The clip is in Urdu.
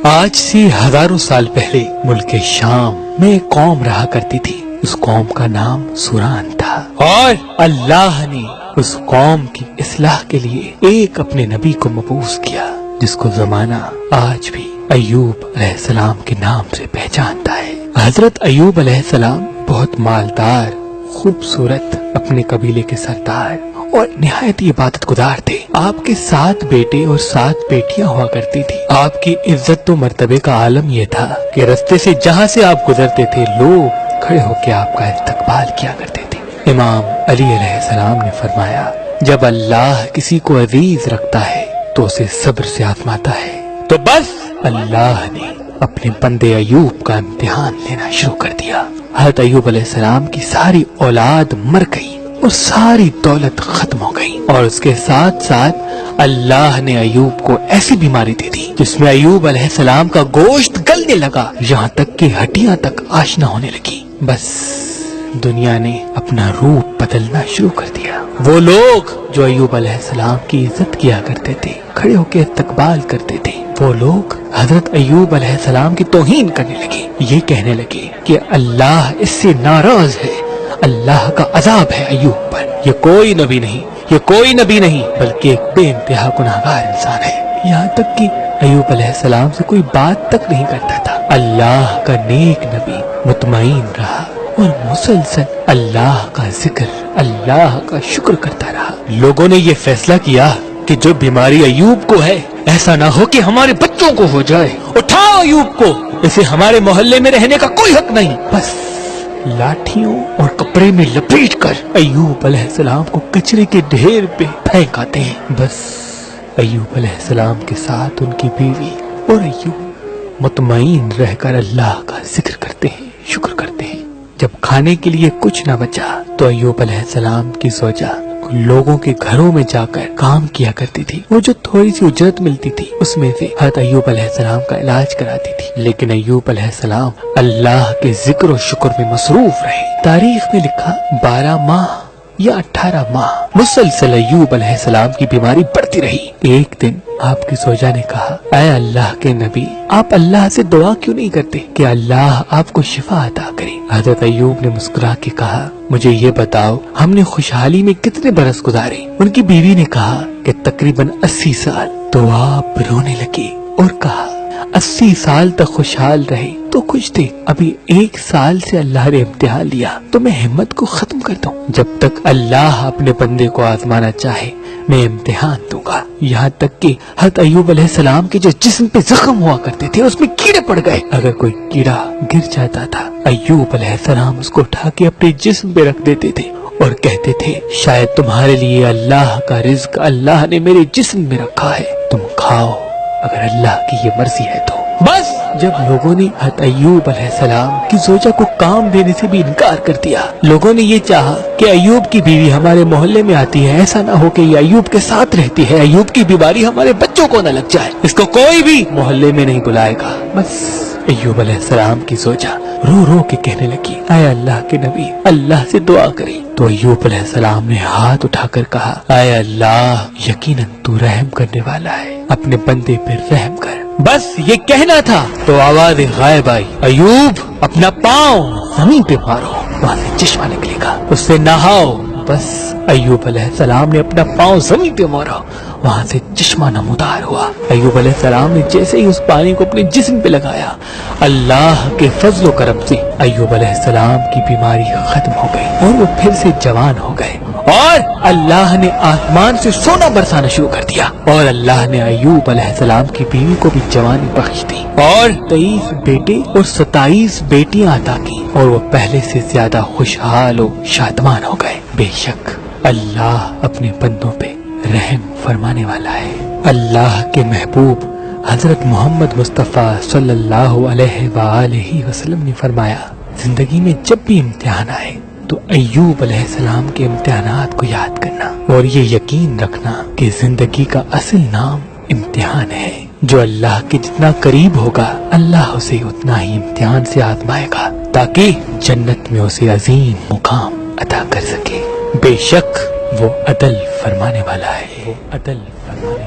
آج سے ہزاروں سال پہلے ملک شام میں ایک قوم رہا کرتی تھی۔ اس قوم کا نام سوران تھا، اور اللہ نے اس قوم کی اصلاح کے لیے ایک اپنے نبی کو مبعوث کیا، جس کو زمانہ آج بھی ایوب علیہ السلام کے نام سے پہچانتا ہے۔ حضرت ایوب علیہ السلام بہت مالدار، خوبصورت، اپنے قبیلے کے سردار اور نہایت عبادت گزار تھے۔ آپ کے 7 بیٹے اور 7 بیٹیاں ہوا کرتی تھی۔ آپ کی عزت و مرتبے کا عالم یہ تھا کہ رستے سے جہاں سے آپ گزرتے تھے لوگ کھڑے ہو کے آپ کا استقبال کیا کرتے تھے۔ امام علی علیہ السلام نے فرمایا، جب اللہ کسی کو عزیز رکھتا ہے تو اسے صبر سے آزماتا ہے۔ تو بس اللہ نے اپنے بندے ایوب کا امتحان لینا شروع کر دیا۔ حضرت ایوب علیہ السلام کی ساری اولاد مر گئی اور ساری دولت ختم ہو گئی، اور اس کے ساتھ ساتھ اللہ نے ایوب کو ایسی بیماری دے دی جس میں ایوب علیہ السلام کا گوشت گلنے لگا، یہاں تک کہ ہڈیاں تک آشنا ہونے لگی۔ بس دنیا نے اپنا روپ بدلنا شروع کر دیا۔ وہ لوگ جو ایوب علیہ السلام کی عزت کیا کرتے تھے، کھڑے ہو کے استقبال کرتے تھے، وہ لوگ حضرت ایوب علیہ السلام کی توہین کرنے لگے، یہ کہنے لگے کہ اللہ اس سے ناراض ہے، اللہ کا عذاب ہے ایوب پر، یہ کوئی نبی نہیں بلکہ ایک بے انتہا گناہگار انسان ہے۔ یہاں تک کہ ایوب علیہ السلام سے کوئی بات تک نہیں کرتا تھا۔ اللہ کا نیک نبی مطمئن رہا اور مسلسل اللہ کا ذکر، اللہ کا شکر کرتا رہا۔ لوگوں نے یہ فیصلہ کیا کہ جو بیماری ایوب کو ہے، ایسا نہ ہو کہ ہمارے بچوں کو ہو جائے، اٹھاؤ ایوب کو، اسے ہمارے محلے میں رہنے کا کوئی حق نہیں۔ بس لاٹھیوں اور کپڑے میں لپیٹ کر ایوب علیہ السلام کو کچرے کے ڈھیر پہ پھینک آتے ہیں۔ بس ایوب علیہ السلام کے ساتھ ان کی بیوی اور ایوب مطمئن رہ کر اللہ کا ذکر کرتے ہیں، شکر کرتے ہیں۔ جب کھانے کے لیے کچھ نہ بچا تو ایوب علیہ السلام کی زوجہ لوگوں کے گھروں میں جا کر کام کیا کرتی تھی، وہ جو تھوڑی سی اجرت ملتی تھی اس میں سے حضرت ایوب علیہ السلام کا علاج کراتی تھی۔ لیکن ایوب علیہ السلام اللہ کے ذکر و شکر میں مصروف رہے۔ تاریخ میں لکھا 12 ماہ یا 18 ماہ مسلسل ایوب علیہ السلام کی بیماری بڑھتی رہی۔ ایک دن آپ کی زوجہ نے کہا، اے اللہ کے نبی، آپ اللہ سے دعا کیوں نہیں کرتے کہ اللہ آپ کو شفا عطا کرے؟ حضرت ایوب نے مسکرا کے کہا، مجھے یہ بتاؤ ہم نے خوشحالی میں کتنے برس گزارے؟ ان کی بیوی نے کہا کہ تقریباً 80 سال۔ تو آپ رونے لگے اور کہا، 80 سال تک خوشحال رہے تو کچھ تھے، ابھی 1 سال سے اللہ نے امتحان لیا تو میں ہمت کو ختم کر دوں؟ جب تک اللہ اپنے بندے کو آزمانا چاہے میں امتحان دوں گا۔ یہاں تک کہ حضرت ایوب علیہ السلام کے جو جسم پہ زخم ہوا کرتے تھے اس میں کیڑے پڑ گئے، اگر کوئی کیڑا گر جاتا تھا ایوب علیہ السلام اس کو اٹھا کے اپنے جسم پہ رکھ دیتے تھے اور کہتے تھے، شاید تمہارے لیے اللہ کا رزق اللہ نے میرے جسم میں رکھا ہے، تم کھاؤ اگر اللہ کی یہ مرضی ہے تو۔ بس جب لوگوں نے حضرت ایوب علیہ السلام کی زوجہ کو کام دینے سے بھی انکار کر دیا، لوگوں نے یہ چاہا کہ ایوب کی بیوی ہمارے محلے میں آتی ہے، ایسا نہ ہو کہ یہ ایوب کے ساتھ رہتی ہے، ایوب کی بیماری ہمارے بچوں کو نہ لگ جائے، اس کو کوئی بھی محلے میں نہیں بلائے گا۔ بس ایوب علیہ السلام کی زوجہ رو رو کے کہنے لگی، اے اللہ کے نبی، اللہ سے دعا کریں۔ تو ایوب علیہ السلام نے ہاتھ اٹھا کر کہا، اے اللہ، یقیناً تو رحم کرنے والا ہے، اپنے بندے پہ رحم کر۔ بس یہ کہنا تھا تو آواز غائب آئی، ایوب اپنا پاؤں زمین پہ مارو، وہاں سے چشمہ نکلے گا، اس سے نہاؤ۔ بس ایوب علیہ السلام نے اپنا پاؤں زمین پہ مارا، وہاں سے چشمہ نمودار ہوا۔ ایوب علیہ السلام نے جیسے ہی اس پانی کو اپنے جسم پہ لگایا، اللہ کے فضل و کرم سے ایوب علیہ السلام کی بیماری ختم ہو گئی اور وہ پھر سے جوان ہو گئے، اور اللہ نے آسمان سے سونا برسانا شروع کر دیا، اور اللہ نے ایوب علیہ السلام کی بیوی کو بھی جوانی بخش دی، اور 23 بیٹے اور 27 بیٹیاں عطا کی، اور وہ پہلے سے زیادہ خوشحال و شادمان ہو گئے۔ بے شک اللہ اپنے بندوں پہ رحم فرمانے والا ہے۔ اللہ کے محبوب حضرت محمد مصطفیٰ صلی اللہ علیہ وآلہ وسلم نے فرمایا، زندگی میں جب بھی امتحان آئے تو ایوب علیہ السلام کے امتحانات کو یاد کرنا، اور یہ یقین رکھنا کہ زندگی کا اصل نام امتحان ہے۔ جو اللہ کے جتنا قریب ہوگا اللہ اسے اتنا ہی امتحان سے آزمائے گا، تاکہ جنت میں اسے عظیم مقام عطا کر سکے۔ بے شک وہ عدل فرمانے والا ہے، وہ عدل فرمانے